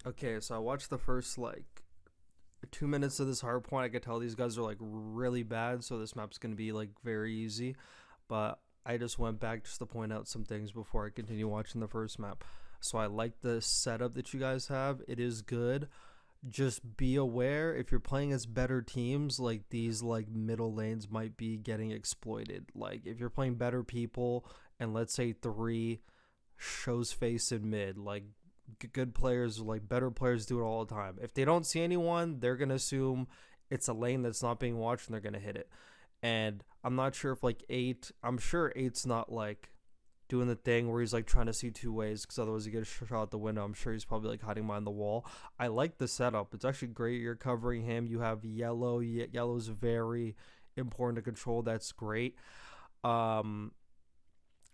Okay, so I watched the first like 2 minutes of this hard point. I could tell these guys are like really bad, so this map's gonna be like very easy. But I just went back just to point out some things before I continue watching the first map. So I like the setup that you guys have. It is good. Just be aware if you're playing as better teams, like these like middle lanes might be getting exploited. Like if you're playing better people and let's say three shows face in mid, like good players, like better players do it all the time. If they don't see anyone, they're going to assume it's a lane that's not being watched and they're going to hit it. And I'm not sure if like I'm sure eight's not like doing the thing where he's like trying to see two ways because otherwise he gets shot out the window. I'm sure he's probably like hiding behind the wall. I like the setup. It's actually great. You're covering him. You have yellow. Yellow's very important to control. That's great. Um,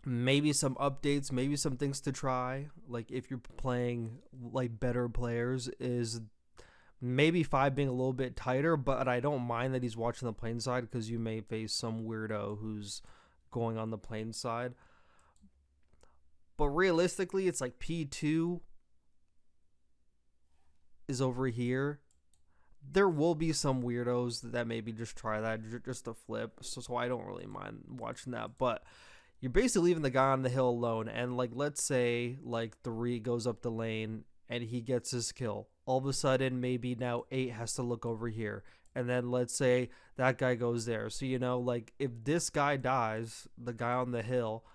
Maybe some updates, maybe some things to try. Like if you're playing like better players, is maybe five being a little bit tighter, but I don't mind that he's watching the plane side because you may face some weirdo who's going on the plane side. But realistically, it's like P2 is over here. There will be some weirdos that maybe just try that just to flip. So I don't really mind watching that. But you're basically leaving the guy on the hill alone. And like, let's say like three goes up the lane and he gets his kill. All of a sudden, maybe now eight has to look over here. And then let's say that guy goes there. So, like if this guy dies, the guy on the hill,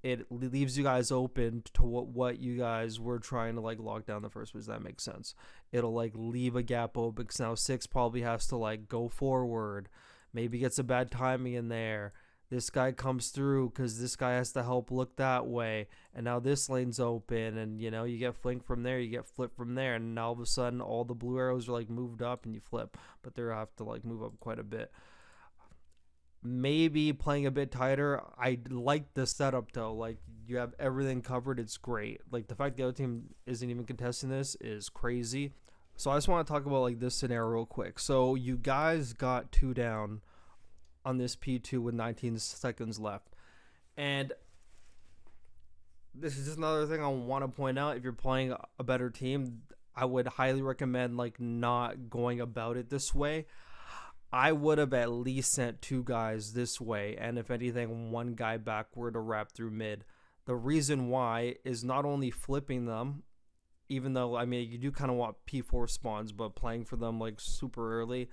it leaves you guys open to what you guys were trying to like lock down the first place. That makes sense. It'll like leave a gap open because now six probably has to like go forward, maybe gets a bad timing in there. This guy comes through because this guy has to help look that way, and now this lane's open, and you get flinked from there, you get flipped from there, and now all of a sudden all the blue arrows are like moved up and you flip, but they have to like move up quite a bit. Maybe playing a bit tighter. I like the setup though. Like you have everything covered. It's great. Like the fact the other team isn't even contesting this is crazy. So I just want to talk about like this scenario real quick. So you guys got two down on this P2 with 19 seconds left. And this is just another thing I want to point out. If you're playing a better team, I would highly recommend like not going about it this way. I would have at least sent two guys this way, and if anything, one guy backward to wrap through mid. The reason why is not only flipping them, even though, I mean, you do kind of want P4 spawns, but playing for them like super early,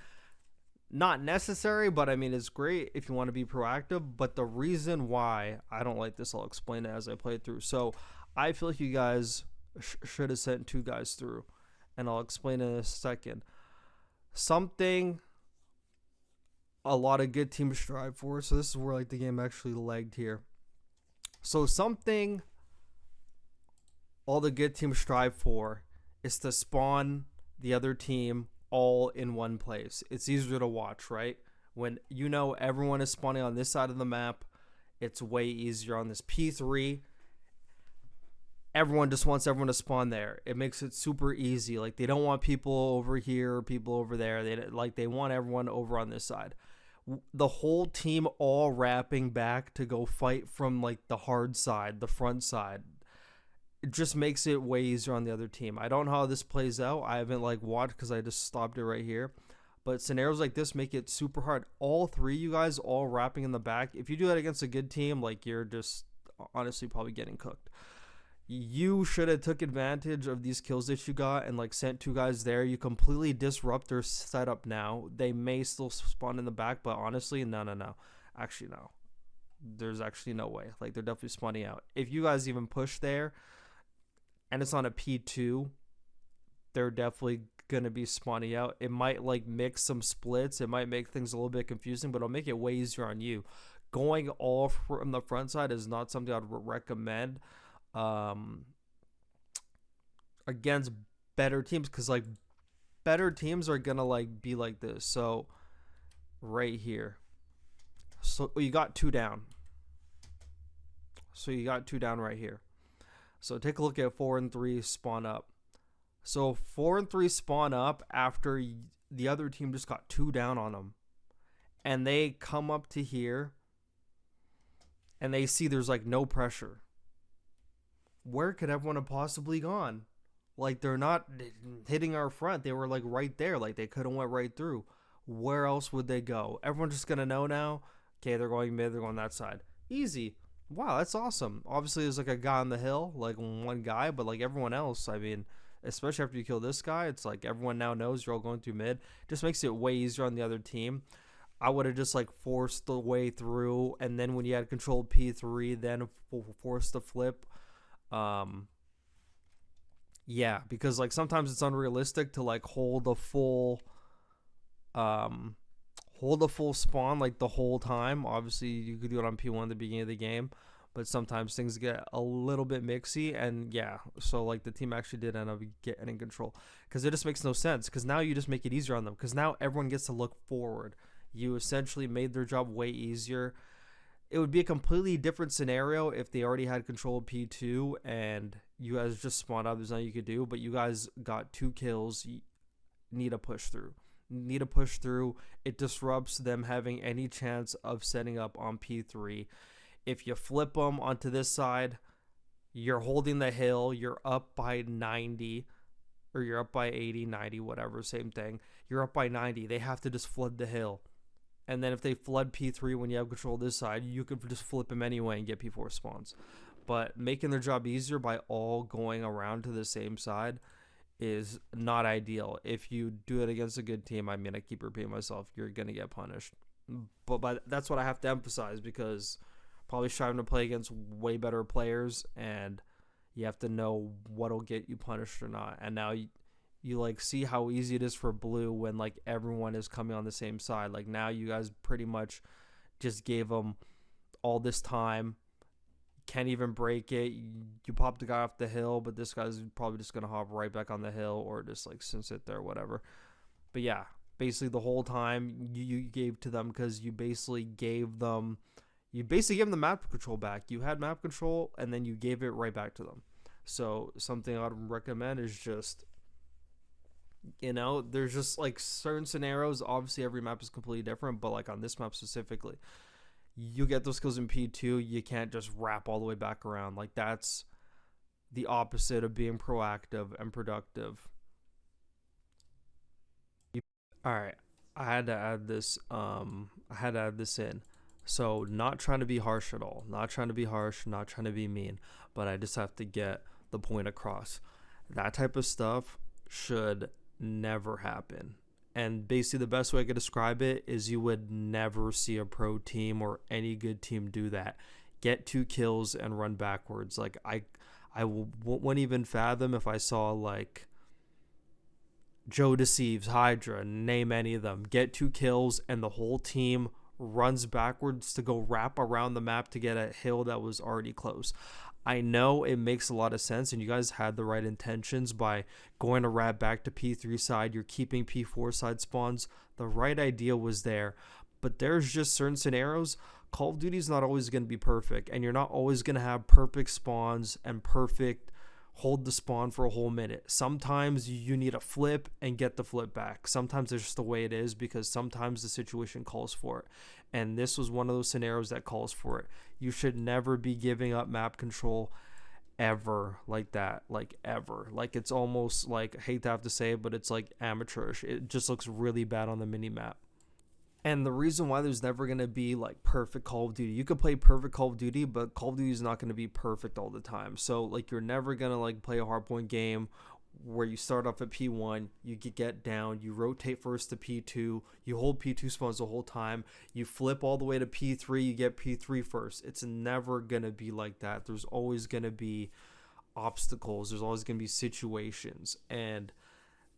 not necessary, but I mean, it's great if you want to be proactive. But the reason why I don't like this, I'll explain it as I play it through. So I feel like you guys should have sent two guys through, and I'll explain it in a second. Something a lot of good teams strive for. So this is where like the game actually lagged here. So something all the good teams strive for is to spawn the other team all in one place. It's easier to watch, right? When everyone is spawning on this side of the map, it's way easier. On this P3, everyone just wants everyone to spawn there. It makes it super easy. Like they don't want people over here, people over there. They want everyone over on this side. The whole team all wrapping back to go fight from like the hard side, the front side. It just makes it way easier on the other team. I don't know how this plays out. I haven't like watched because I just stopped it right here. But scenarios like this make it super hard. All three of you guys all wrapping in the back. If you do that against a good team, like you're just honestly probably getting cooked. You should have took advantage of these kills that you got and like sent two guys there. You completely disrupt their setup now. They may still spawn in the back, but honestly, no. Actually, no. There's actually no way. Like they're definitely spawning out. If you guys even push there and it's on a P2, they're definitely going to be spawning out. It might like mix some splits. It might make things a little bit confusing, but it'll make it way easier on you. Going all from the front side is not something I'd recommend against better teams, because like better teams are gonna like be like this. So right here, so you got two down right here. So take a look at 4 and 3 spawn up. So 4 and 3 spawn up after the other team just got two down on them, and they come up to here and they see there's like no pressure. Where could everyone have possibly gone? Like, they're not hitting our front. They were like right there. Like, they could have went right through. Where else would they go? Everyone's just gonna know now. Okay, they're going mid. They're going that side. Easy. Wow, that's awesome. Obviously, there's like a guy on the hill, like one guy, but like everyone else, I mean, especially after you kill this guy, it's like everyone now knows you're all going through mid. Just makes it way easier on the other team. I would have just like forced the way through, and then when you had control P3, then force the flip. Um, yeah, because like sometimes it's unrealistic to like um hold a full spawn like the whole time. Obviously, you could do it on P1 at the beginning of the game, but sometimes things get a little bit mixy, and yeah, so like the team actually did end up getting in control because it just makes no sense. Because now you just make it easier on them. Because now everyone gets to look forward. You essentially made their job way easier. It would be a completely different scenario if they already had control of P2 and you guys just spawned out. There's nothing you could do, but you guys got 2 kills. You need to push through. It disrupts them having any chance of setting up on P3. If you flip them onto this side, you're holding the hill. You're up by 90, or you're up by 80, 90, whatever, same thing. You're up by 90. They have to just flood the hill. And then if they flood P3 when you have control of this side, you could just flip them anyway and get P4 spawns. But making their job easier by all going around to the same side is not ideal. If you do it against a good team, I mean, I keep repeating myself, you're going to get punished. But that's what I have to emphasize, because probably striving to play against way better players, and you have to know what'll get you punished or not. And now you like see how easy it is for blue when like everyone is coming on the same side. Like now you guys pretty much just gave them all this time. Can't even break it. You pop the guy off the hill, but this guy's probably just gonna hop right back on the hill or just like sit there, whatever. But yeah, basically the whole time you gave to them because you basically gave them the map control back. You had map control and then you gave it right back to them. So something I'd recommend is just, there's just like certain scenarios. Obviously, every map is completely different, but like on this map specifically, you get those skills in P2. You can't just wrap all the way back around. Like that's the opposite of being proactive and productive. All right, I had to add this. In. So not trying to be harsh at all. Not trying to be harsh. Not trying to be mean. But I just have to get the point across. That type of stuff should never happen. And basically the best way I could describe it is you would never see a pro team or any good team do that. Get 2 kills and run backwards. Like I wouldn't even fathom if I saw like Joe Deceives, Hydra, name any of them, get 2 kills and the whole team runs backwards to go wrap around the map to get a hill that was already close. I know it makes a lot of sense, and you guys had the right intentions by going to wrap back to P3 side. You're keeping P4 side spawns. The right idea was there, but there's just certain scenarios. Call of Duty is not always going to be perfect, and you're not always going to have perfect spawns and perfect hold the spawn for a whole minute. Sometimes you need a flip and get the flip back. Sometimes it's just the way it is because sometimes the situation calls for it. And this was one of those scenarios that calls for it. You should never be giving up map control ever like that. Like ever. Like it's almost like, I hate to have to say it, but it's like amateurish. It just looks really bad on the mini map. And the reason why there's never going to be like perfect Call of Duty, you could play perfect Call of Duty, but Call of Duty is not going to be perfect all the time. So like you're never going to like play a hardpoint game where you start off at P1, you get down, you rotate first to P2, you hold P2 spawns the whole time, you flip all the way to P3, you get P3 first. It's never going to be like that. There's always going to be obstacles. There's always going to be situations. And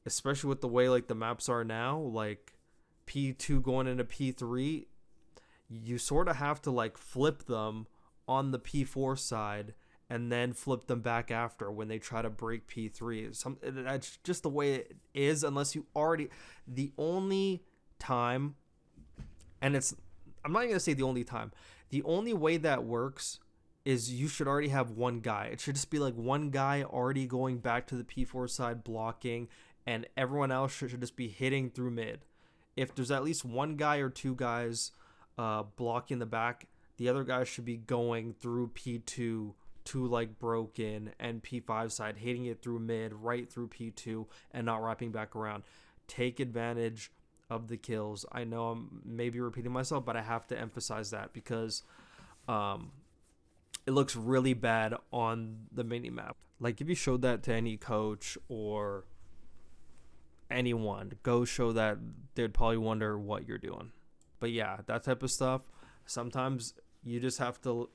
especially with the way like the maps are now, like P2 going into P3, you sort of have to like flip them on the P4 side and then flip them back after when they try to break P3. That's just the way it is, unless you already, the only time, and I'm not even gonna say the only time, the only way that works is you should already have one guy. It should just be like one guy already going back to the P4 side blocking, and everyone else should just be hitting through mid. If there's at least one guy or 2 guys blocking the back, the other guy should be going through P2 to like broken and P5 side, hitting it through mid, right through P2, and not wrapping back around. Take advantage of the kills. I know I'm maybe repeating myself, but I have to emphasize that because it looks really bad on the mini map. Like if you showed that to any coach or anyone, go show that, they'd probably wonder what you're doing. But yeah, that type of stuff. Sometimes you have to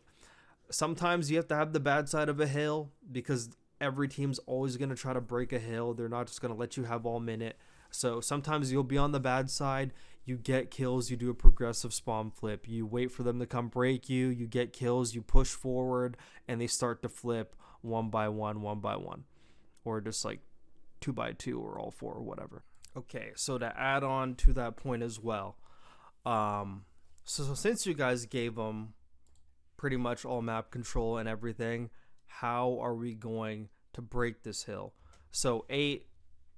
have the bad side of a hill, because every team's always going to try to break a hill. They're not just going to let you have all minute. So sometimes you'll be on the bad side, you get kills, you do a progressive spawn flip, you wait for them to come break you, you get kills, you push forward, and they start to flip one by one, or just like 2 by 2 or all 4 or whatever. Okay, so to add on to that point as well, so since you guys gave them pretty much all map control and everything, how are we going to break this hill? So 8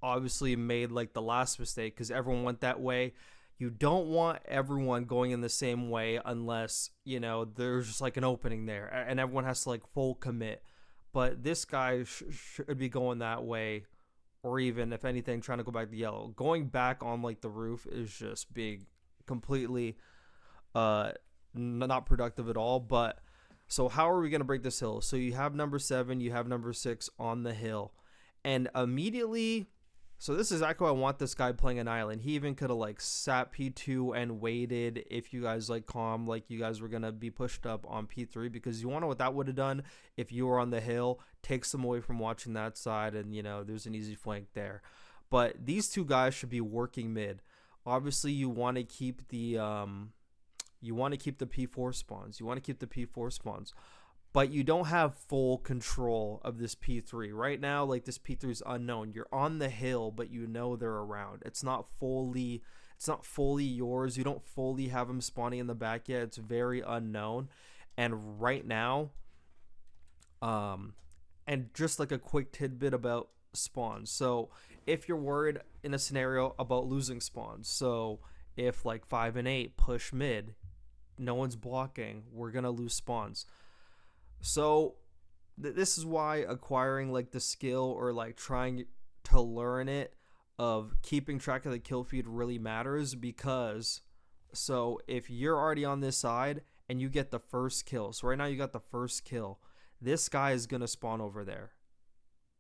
obviously made like the last mistake because everyone went that way. You don't want everyone going in the same way unless, you know, there's just like an opening there and everyone has to like full commit. But this guy should be going that way, or even if anything trying to go back to yellow. Going back on like the roof is just being completely not productive at all. But so how are we going to break this hill? So you have number 7, you have number 6 on the hill, and immediately, so this is exactly why I want this guy playing an island. He even could have like sat P2 and waited if you guys like calm, like you guys were going to be pushed up on P3, because you want to know what that would have done if you were on the hill, takes them away from watching that side, and you know, there's an easy flank there. But these two guys should be working mid. Obviously you want to keep the P4 spawns. But you don't have full control of this P3. Right now, like this P3 is unknown. You're on the hill, but you know they're around. It's not fully yours. You don't fully have them spawning in the back yet. It's very unknown. And right now, and just like a quick tidbit about spawns. So if you're worried in a scenario about losing spawns, so if like 5 and 8 push mid, no one's blocking, we're going to lose spawns. So this is why acquiring like the skill or like trying to learn it of keeping track of the kill feed really matters, because so if you're already on this side and you get the first kill, so right now you got the first kill, this guy is going to spawn over there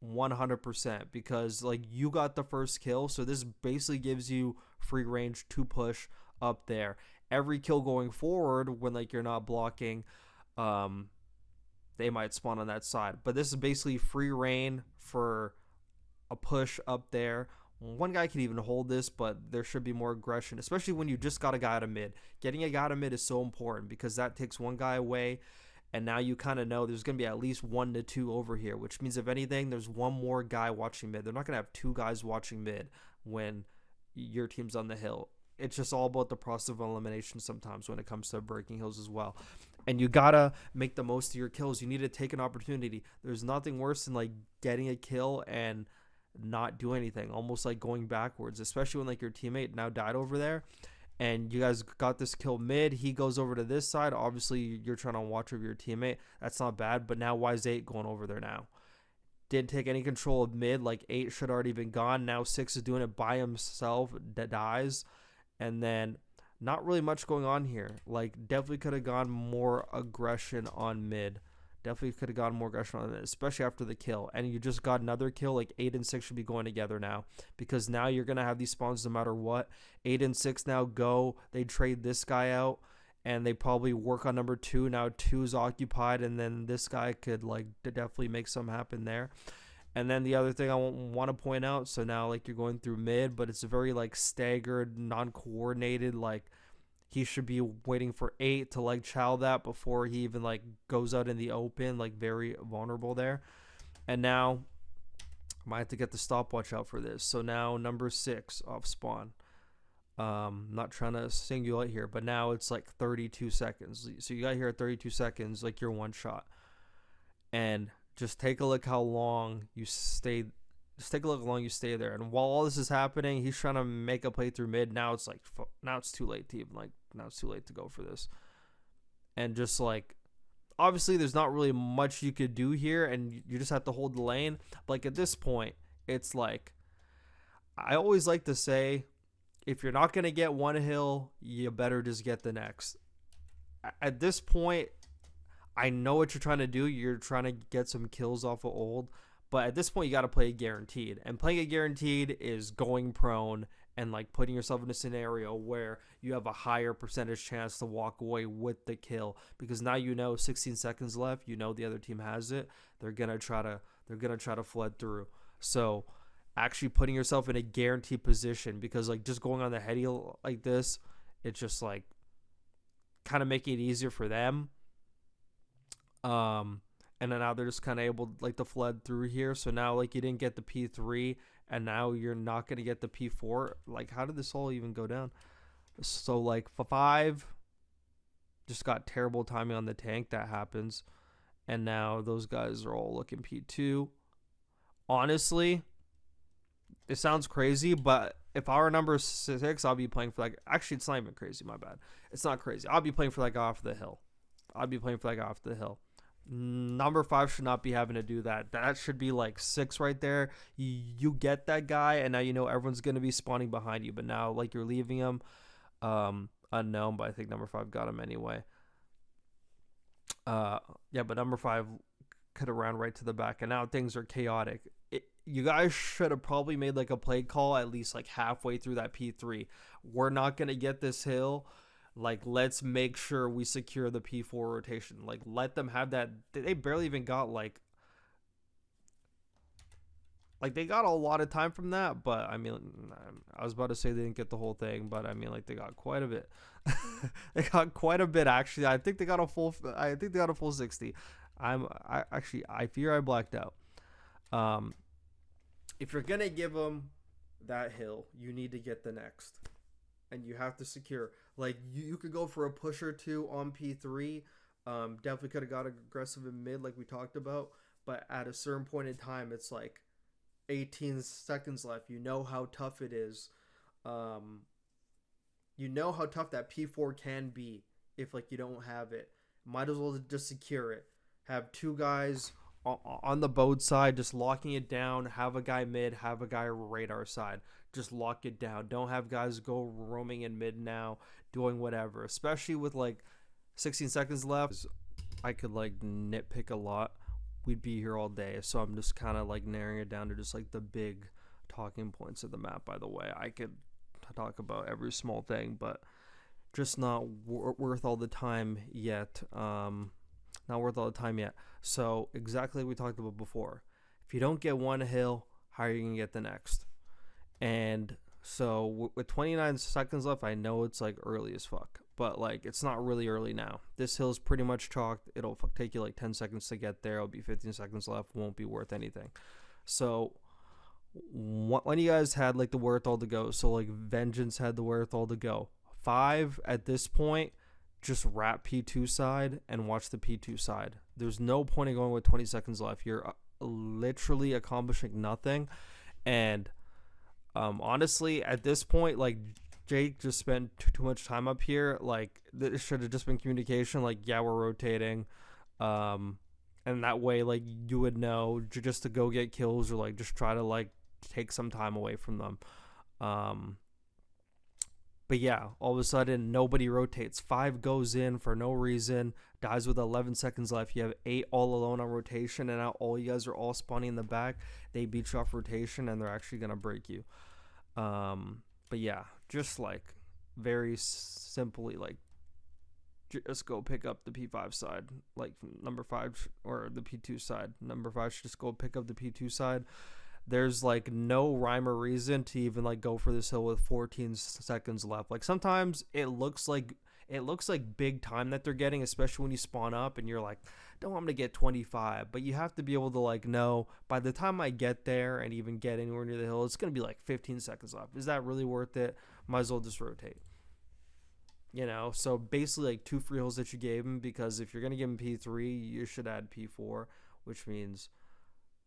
100%, because like you got the first kill. So this basically gives you free range to push up there. Every kill going forward, when like you're not blocking, they might spawn on that side. But this is basically free reign for a push up there. One guy can even hold this, but there should be more aggression, especially when you just got a guy out of mid. Getting a guy out of mid is so important, because that takes one guy away, and now you kind of know there's going to be at least 1 to 2 over here, which means if anything, there's one more guy watching mid. They're not going to have 2 guys watching mid when your team's on the hill. It's just all about the process of elimination sometimes when it comes to breaking hills as well. And you gotta make the most of your kills. You need to take an opportunity. There's nothing worse than like getting a kill and not do anything, almost like going backwards, especially when like your teammate now died over there and you guys got this kill mid. He goes over to this side. Obviously you're trying to watch over your teammate. That's not bad, but now why is 8 going over there now? Didn't take any control of mid. Like 8 should already been gone. Now 6 is doing it by himself, that dies, and then not really much going on here. Like definitely could have gone more aggression on mid. Definitely could have gotten more aggression on it, especially after the kill. And you just got another kill. Like 8 and 6 should be going together now, because now you're going to have these spawns no matter what. 8 and 6 now go. They trade this guy out and they probably work on number 2. Now 2 is occupied, and then this guy could like definitely make something happen there. And then the other thing I want to point out, so now like you're going through mid, but it's a very like staggered, non-coordinated, like he should be waiting for 8 to like chow that before he even like goes out in the open, like very vulnerable there. And now I might have to get the stopwatch out for this. So now number 6 off spawn. Not trying to single out here, but now it's like 32 seconds. So you got here at 32 seconds, like you're one shot. And just take a look how long you stay. Just take a look how long you stay there. And while all this is happening, he's trying to make a play through mid. Now it's like, now it's too late to even like, now it's too late to go for this. And just like, obviously there's not really much you could do here, and you just have to hold the lane. But like at this point, it's like, I always like to say, if you're not going to get one hill, you better just get the next. At this point, I know what you're trying to do. You're trying to get some kills off of old. But at this point, you got to play a guaranteed. And playing a guaranteed is going prone and like putting yourself in a scenario where you have a higher percentage chance to walk away with the kill. Because now you know 16 seconds left. You know the other team has it. They're gonna try to flood through. So actually putting yourself in a guaranteed position, because like just going on the heady like this, it's just like kind of making it easier for them. And then now they're just kind of able like to flood through here. So now like you didn't get the P3, and now you're not going to get the P4. Like, how did this all even go down? So like 5 just got terrible timing on the tank. That happens. And now those guys are all looking P2. Honestly, it sounds crazy, but if I were number 6, I'll be playing for like, actually it's not even crazy, my bad. It's not crazy. I'll be playing for that guy off the hill. Number 5 should not be having to do that. That should be like 6 right there. You get that guy, and now you know everyone's going to be spawning behind you. But now like you're leaving him unknown, but I think number 5 got him anyway. Yeah, but number 5 could have ran right to the back, and now things are chaotic. You guys should have probably made like a play call at least like halfway through that P3. We're not going to get this hill. Like, let's make sure we secure the P4 rotation. Like, let them have that. They barely even got like they got a lot of time from that. But I mean, I was about to say they didn't get the whole thing, but I mean, like, they got quite a bit. They got quite a bit, actually. I think they got a full 60. I fear I blacked out. If you're gonna give them that hill, you need to get the next, and you have to secure. Like, you could go for a push or two on P3. Definitely could have got aggressive in mid, like we talked about. But at a certain point in time, it's like 18 seconds left. You know how tough it is. You know how tough that P4 can be if like you don't have it. Might as well just secure it. Have 2 guys on the boat side, just locking it down. Have a guy mid, have a guy radar side. Just lock it down. Don't have guys go roaming in mid now, doing whatever. Especially with like 16 seconds left. I could like nitpick a lot. We'd be here all day. So I'm just kind of like narrowing it down to just like the big talking points of the map, by the way. I could talk about every small thing, but just not worth all the time yet. Not worth all the time yet. So exactly like we talked about before. If you don't get one hill, how are you going to get the next? And so with 29 seconds left, I know it's like early as fuck, but like it's not really early now. This hill's pretty much chalked. It'll take you like 10 seconds to get there. It'll be 15 seconds left. Won't be worth anything. So when you guys had like the wherewithal to go, so like Vengeance had the wherewithal to go. 5 at this point, just wrap P2 side and watch the P2 side. There's no point in going with 20 seconds left. You're literally accomplishing nothing. And honestly, at this point, like, Jake just spent too much time up here. Like, this should have just been communication. Like, yeah, we're rotating. And that way, like, you would know just to go get kills or, like, just try to, like, take some time away from them. But yeah, all of a sudden, nobody rotates. 5 goes in for no reason, dies with 11 seconds left. You have 8 all alone on rotation, and now all you guys are all spawning in the back. They beat you off rotation, and they're actually going to break you. But yeah, just like very simply, like, just go pick up the P5 side. Like, number 5 or the P2 side. Number 5 should just go pick up the P2 side. There's like no rhyme or reason to even like go for this hill with 14 seconds left. Like, sometimes it looks like big time that they're getting, especially when you spawn up and you're like, don't want me to get 25. But you have to be able to like know by the time I get there and even get anywhere near the hill, it's going to be like 15 seconds left. Is that really worth it? Might as well just rotate. You know, so basically like 2 free hills that you gave him, because if you're going to give him P3, you should add P4, which means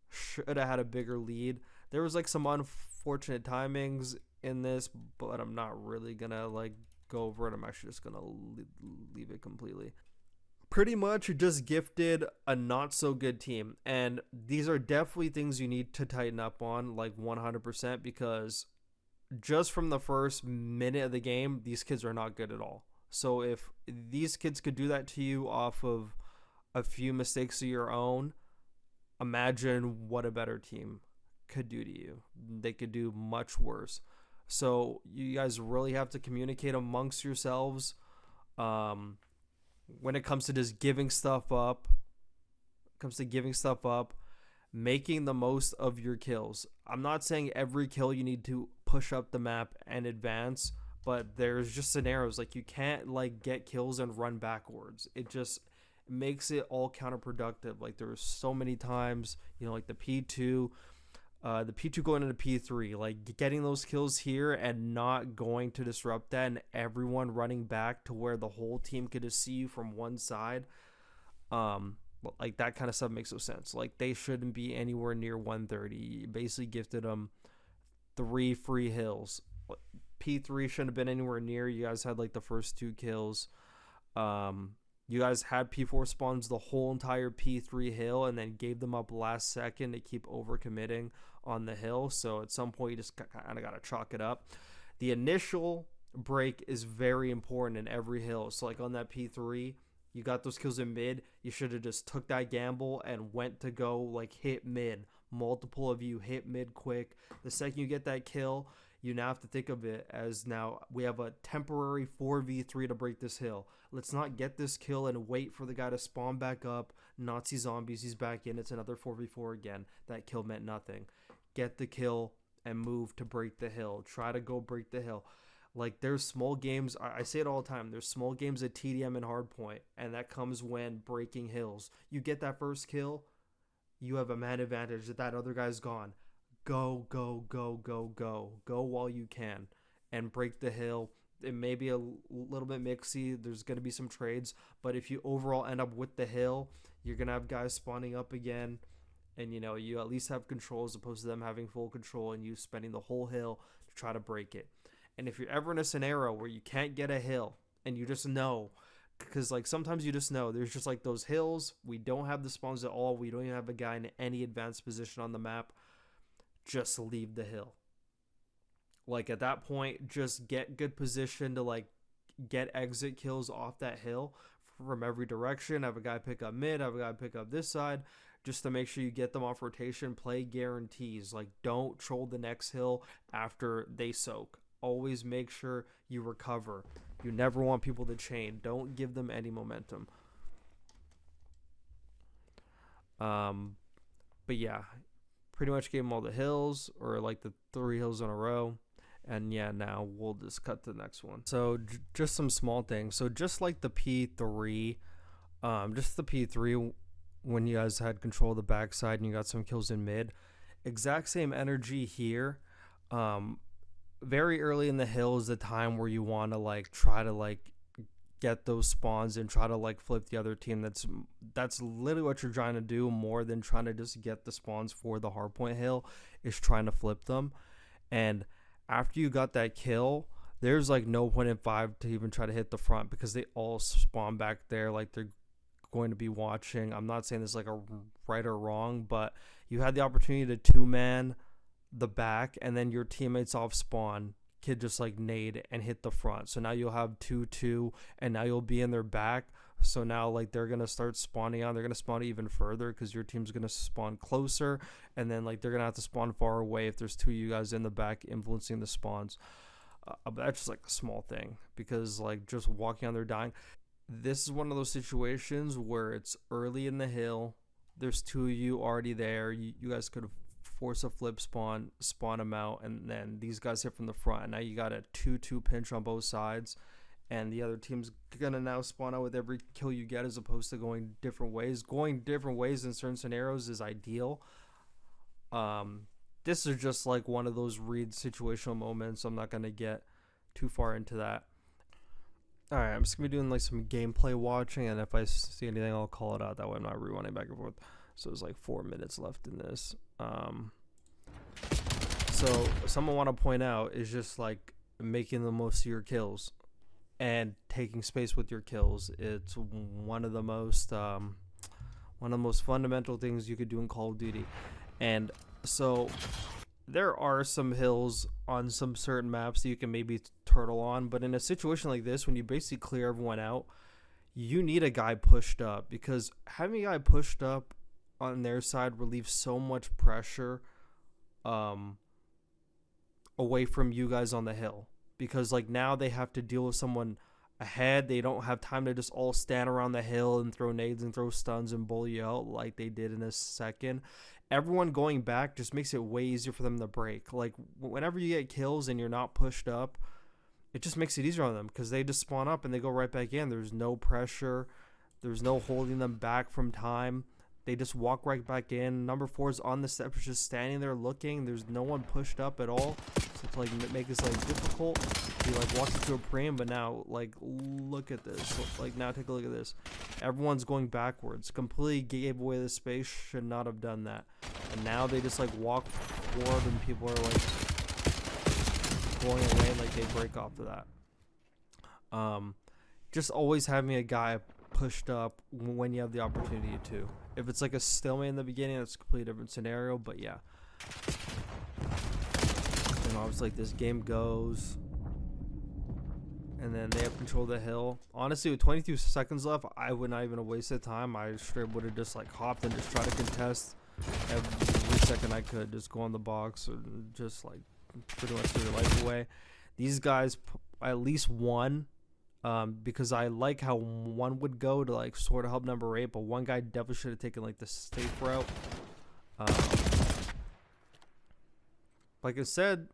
should have had a bigger lead. There was like some unfortunate timings in this, but I'm not really gonna like go over it. I'm actually just gonna leave it completely. pretty much just gifted a not so good team. And these are definitely things you need to tighten up on, like 100%, because just from the first minute of the game, these kids are not good at all. So if these kids could do that to you off of a few mistakes of your own, imagine what a better team could do to you. They could do much worse. So you guys really have to communicate amongst yourselves. When it comes to just giving stuff up, making the most of your kills. I'm not saying every kill you need to push up the map and advance, but there's just scenarios like you can't like get kills and run backwards. It just makes it all counterproductive. Like there's so many times, like the P2 going into P3, like getting those kills here and not going to disrupt that, and everyone running back to where the whole team could just see you from one side. Like that kind of stuff makes no sense. Like they shouldn't be anywhere near 130. You basically gifted them 3 free hills. P3 shouldn't have been anywhere near. You guys had like the first 2 kills. You guys had P4 spawns the whole entire P3 hill and then gave them up last second to keep overcommitting on the hill. So at some point you just kind of got to chalk it up. The initial break is very important in every hill. So like on that P3, you got those kills in mid. You should have just took that gamble and went to go like hit mid. Multiple of you hit mid quick. The second you get that kill, you now have to think of it as now we have a temporary 4v3 to break this hill. Let's not get this kill and wait for the guy to spawn back up. Nazi zombies, he's back in. It's another 4v4 again. That kill meant nothing. Get the kill and move to break the hill. Try to go break the hill. Like there's small games, I say it all the time, there's small games at TDM and Hardpoint, and that comes when breaking hills. You get that first kill, you have a man advantage that other guy's gone. Go while you can and break the hill. It may be a little bit mixy. There's going to be some trades, but if you overall end up with the hill, you're going to have guys spawning up again, and you at least have control as opposed to them having full control and you spending the whole hill to try to break it. And if you're ever in a scenario where you can't get a hill and you just know, because like sometimes you just know there's just like those hills, we don't have the spawns at all, we don't even have a guy in any advanced position on the map, just leave the hill. Like at that point, just get good position to like get exit kills off that hill from every direction. Have a guy pick up mid, have a guy pick up this side, just to make sure you get them off rotation. Play guarantees. Like don't troll the next hill after they soak. Always make sure you recover. You never want people to chain. Don't give them any momentum. But yeah, pretty much gave them all the hills, or like the 3 hills in a row. And yeah, now we'll just cut to the next one. So just some small things. So just like the P3, when you guys had control of the backside and you got some kills in mid, exact same energy here. Very early in the hill is the time where you want to like try to like get those spawns and try to like flip the other team. That's literally what you're trying to do, more than trying to just get the spawns for the hardpoint hill, is trying to flip them. And after you got that kill, there's like no point in 5 to even try to hit the front, because they all spawn back there like they're going to be watching. I'm not saying this is like a right or wrong, but you had the opportunity to 2-man the back, and then your teammates off spawn kid just like nade and hit the front. So now you'll have 2-2, and now you'll be in their back. So now like they're gonna start spawning on. They're gonna spawn even further because your team's gonna spawn closer, and then like they're gonna have to spawn far away if there's 2 of you guys in the back influencing the spawns. But that's just like a small thing, because like just walking on there dying. This is one of those situations where it's early in the hill. There's 2 of you already there. You guys could have force a flip spawn them out, and then these guys hit from the front, and now you got a 2-2 pinch on both sides, and the other team's gonna now spawn out with every kill you get, as opposed to going different ways. Going different ways in certain scenarios is ideal. This is just like one of those read situational moments. I'm not gonna get too far into that. Alright, I'm just gonna be doing like some gameplay watching, and if I see anything I'll call it out. That way I'm not rewinding back and forth. So there's like 4 minutes left in this. So something I want to point out is just like making the most of your kills. and taking space with your kills. It's one of the most fundamental things you could do in Call of Duty. And so there are some hills on some certain maps that you can maybe turtle on, but in a situation like this, when you basically clear everyone out, you need a guy pushed up, because having a guy pushed up on their side relieves so much pressure away from you guys on the hill, because like now they have to deal with someone ahead. They don't have time to just all stand around the hill and throw nades and throw stuns and bully you out like they did in a second. Everyone going back just makes it way easier for them to break. Like whenever you get kills and you're not pushed up, it just makes it easier on them, because they just spawn up and they go right back in. There's no pressure. There's no holding them back from time. They just walk right back in. Number 4 is on the steps, just standing there looking. There's no one pushed up at all. So to like make this like difficult, he like walks into a preem. But now like look at this. Like now take a look at this. Everyone's going backwards. Completely gave away the space. Should not have done that. And now they just like walk forward and people are like going away, like they break off of that. Just always having a guy pushed up when you have the opportunity to. If it's like a stalemate in the beginning, that's a completely different scenario, but yeah. And obviously like this game goes, and then they have control of the hill. Honestly, with 22 seconds left, I would not even have wasted time. I straight would have just like hopped and just tried to contest every second I could. Just go on the box and just like pretty much threw your life away. These guys at least won, because I like how one would go to like sort of help number 8, but one guy definitely should have taken like the safe route. Like I said,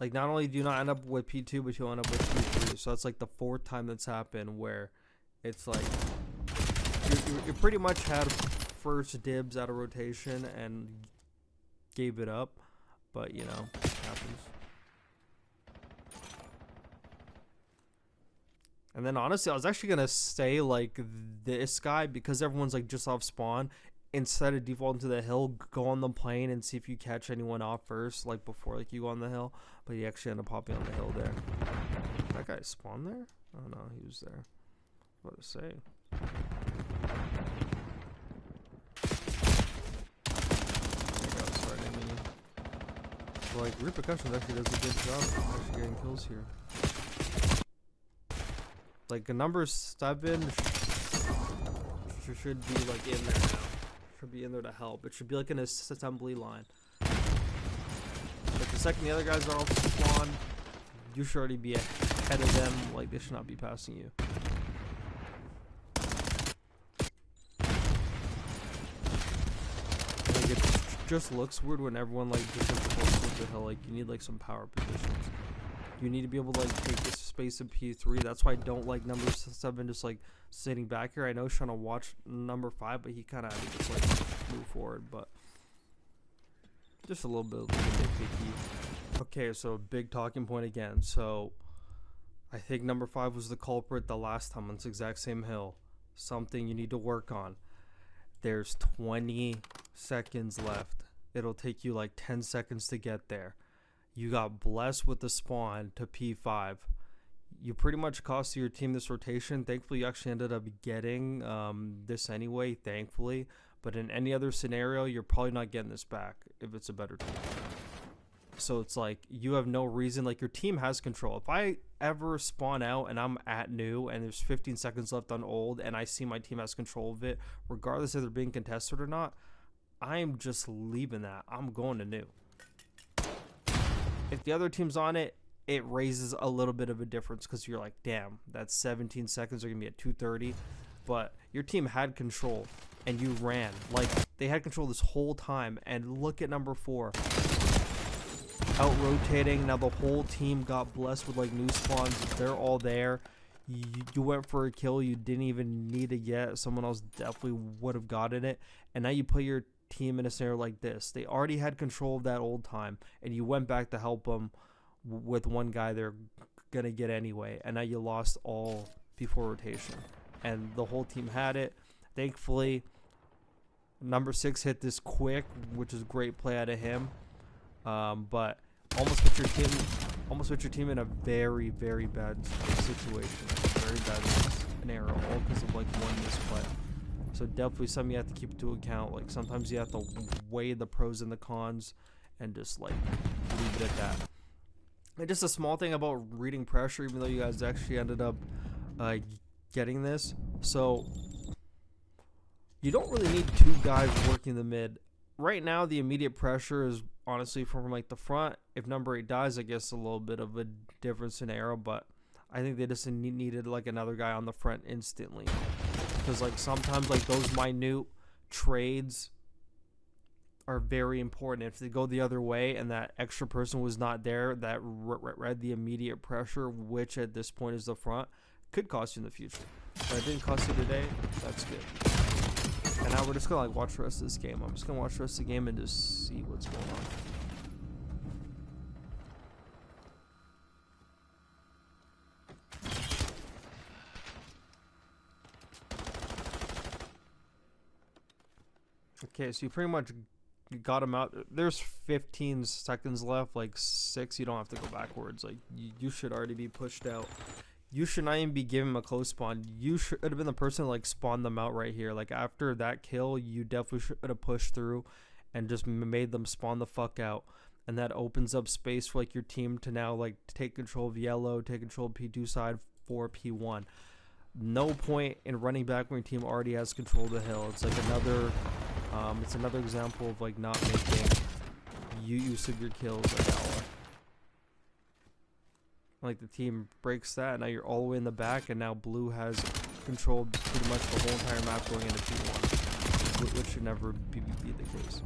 like not only do you not end up with P2, but you'll end up with P3. So that's like the 4th time that's happened where it's like you pretty much had first dibs out of rotation and gave it up. But, you know, it happens. And then, honestly, I was actually going to say, like, this guy, because everyone's, like, just off spawn, instead of defaulting to the hill, go on the plane and see if you catch anyone off first, like, before, like, you go on the hill. But he actually ended up popping on the hill there. Did that guy spawn there? Oh, no, he was there. What to say? Like, Repercussions actually does a good job of actually getting kills here. Like, a number 7 should be, like, in there now. Should be in there to help. It should be, like, an assembly line. But the second the other guys are off spawn, you should already be ahead of them. Like, they should not be passing you. Like, it just looks weird when everyone, like, just the hill. Like, you need like some power positions. You need to be able to like take this space in P3. That's why I don't like number 7 just like sitting back here. I know he's trying to watch number 5, but he kind of had to just like move forward. But just a little bit like, nitpicky. Okay, so a big talking point again. So I think number 5 was the culprit the last time on this exact same hill. Something you need to work on. There's 20 seconds left. It'll take you like 10 seconds to get there. You got blessed with the spawn to P5. You pretty much cost your team this rotation. Thankfully, you actually ended up getting this anyway, thankfully. But in any other scenario, you're probably not getting this back if it's a better team. So it's like you have no reason. Like your team has control. If I ever spawn out and I'm at new and there's 15 seconds left on old and I see my team has control of it, regardless if they're being contested or not, I'm just leaving that. I'm going to new. If the other team's on it, it raises a little bit of a difference because you're like, damn, that's 17 seconds. They're going to be at 2:30. But your team had control and you ran. Like, they had control this whole time. And look at number 4. Out rotating. Now the whole team got blessed with, like, new spawns. They're all there. You went for a kill you didn't even need to get. Someone else definitely would have gotten it. And now you put your team in a scenario like this. They already had control of that old time, and you went back to help them with one guy they're gonna get anyway, and now you lost all before rotation, and the whole team had it. Thankfully, number 6 hit this quick, which is great play out of him, but almost put your team almost put your team in a very, very bad situation, very bad scenario, all because of like one misplay. So definitely something you have to keep into account. Like sometimes you have to weigh the pros and the cons and just like leave it at that. And just a small thing about reading pressure, even though you guys actually ended up getting this. So you don't really need two guys working the mid. Right now, the immediate pressure is honestly from like the front. If number 8 dies, I guess a little bit of a different scenario, but I think they just needed like another guy on the front instantly. Because like sometimes like those minute trades are very important. If they go the other way and that extra person was not there, that read the immediate pressure, which at this point is the front, could cost you in the future. But it didn't cost you today. That's good. And now we're just gonna like watch the rest of this game. I'm just gonna watch the rest of the game and just see what's going on. Okay, so you pretty much got him out. There's 15 seconds left, like 6. You don't have to go backwards. Like you should already be pushed out. You should not even be giving him a close spawn. You should have been the person to like spawn them out right here. Like after that kill, you definitely should have pushed through and just made them spawn the fuck out. And that opens up space for like your team to now like take control of yellow, take control of P2 side for P1. No point in running back when your team already has control of the hill. It's like another example of like not making use of your kills like ally. Like the team breaks that, now you're all the way in the back, and now blue has controlled pretty much the whole entire map going into P1, which should never be the case.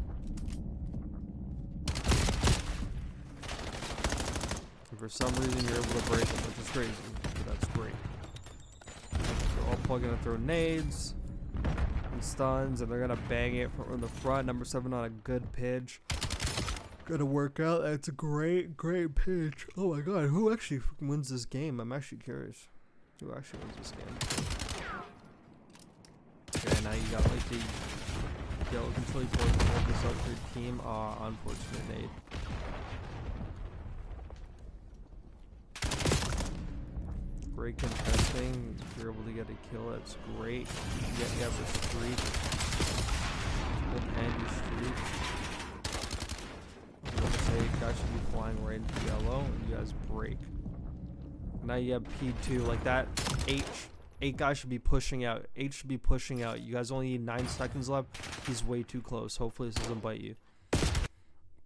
And for some reason you're able to break them, which is crazy, but that's great. They're all plugging to throw nades and stuns, and they're gonna bang it from the front. Number 7 on a good pitch. Gonna work out. That's a great pitch. Oh my god, who actually wins this game? I'm actually curious. Who actually wins this game? Okay, now you got like the yellow control port of this up to your team. Unfortunate nade. Great contesting. If you're able to get a kill, that's great. You have a streak. Good handy streak. Guys should be flying right into yellow, and you guys break. Now you have P2, like that. Eight guys should be pushing out. 8 should be pushing out. You guys only need 9 seconds left. He's way too close. Hopefully this doesn't bite you.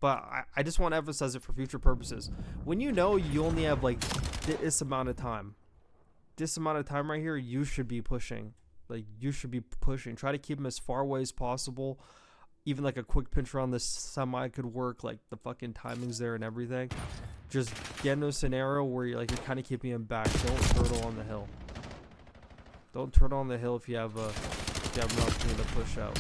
But I just want to emphasize it for future purposes. When you know you only have like this amount of time right here, you should be pushing. Like you should be pushing. Try to keep him as far away as possible. Even like a quick pinch around this semi could work. Like the fucking timing's there and everything. Just get into a scenario where you're kind of keeping him back. Don't turtle on the hill. Don't turtle on the hill if you have an opportunity to push out.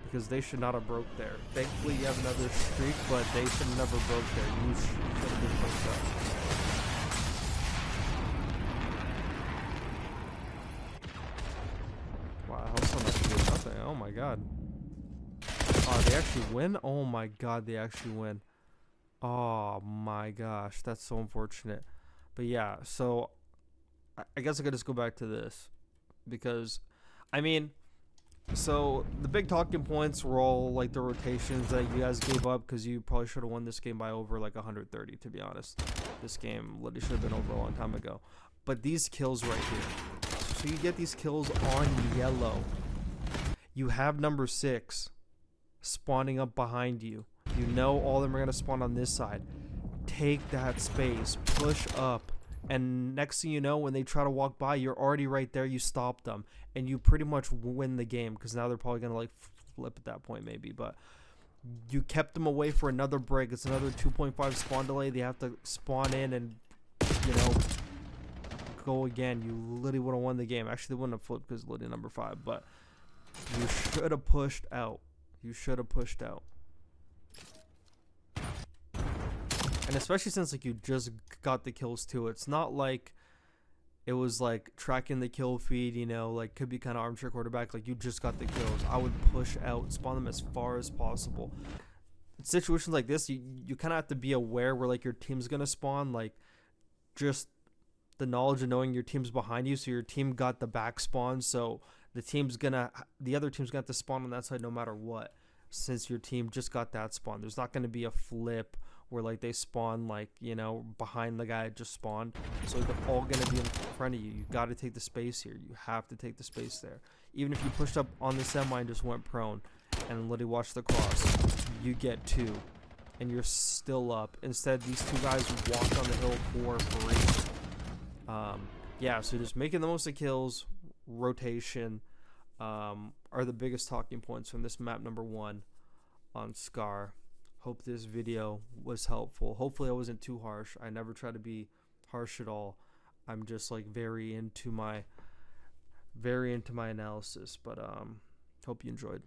Because they should not have broke there. Thankfully you have another streak, but they should have never broke there. You should have been pushed out. Wow, how so much did nothing? Oh my god. Oh, they actually win? Oh my god, they actually win. Oh my gosh, that's so unfortunate. But yeah, so I guess I could just go back to this. Because, I mean, so the big talking points were all like the rotations that you guys gave up, because you probably should have won this game by over like 130, to be honest. This game literally should have been over a long time ago. But these kills right here. So you get these kills on yellow. You have number 6 spawning up behind you. You know all of them are going to spawn on this side. Take that space. Push up. And next thing you know, when they try to walk by, you're already right there. You stop them. And you pretty much win the game, because now they're probably going to like flip at that point maybe. But you kept them away for another break. It's another 2.5 spawn delay. They have to spawn in and, you know, go again. You literally would have won the game. Actually, they wouldn't have flipped because literally number 5. But you should have pushed out. You should have pushed out. And especially since like you just got the kills too. It's not like it was like tracking the kill feed, you know, like could be kind of armchair quarterback. Like you just got the kills. I would push out, spawn them as far as possible. situations like this, you kind of have to be aware where like your team's gonna spawn, like just the knowledge of knowing your team's behind you, so your team got the back spawn, so the other team's gonna have to spawn on that side no matter what, since your team just got that spawn. There's not gonna be a flip where like they spawn like, behind the guy that just spawned, so they're all gonna be in front of you. You got to take the space here. You have to take the space there. Even if you pushed up on the semi and just went prone and literally watch the cross, you get 2 and you're still up. Instead, these 2 guys walked on the hill for free. Yeah, so just making the most of kills, rotation, are the biggest talking points from this map number 1 on Scar. Hope this video was helpful. Hopefully I wasn't too harsh. I never try to be harsh at all. I'm just like very into my analysis, but hope you enjoyed.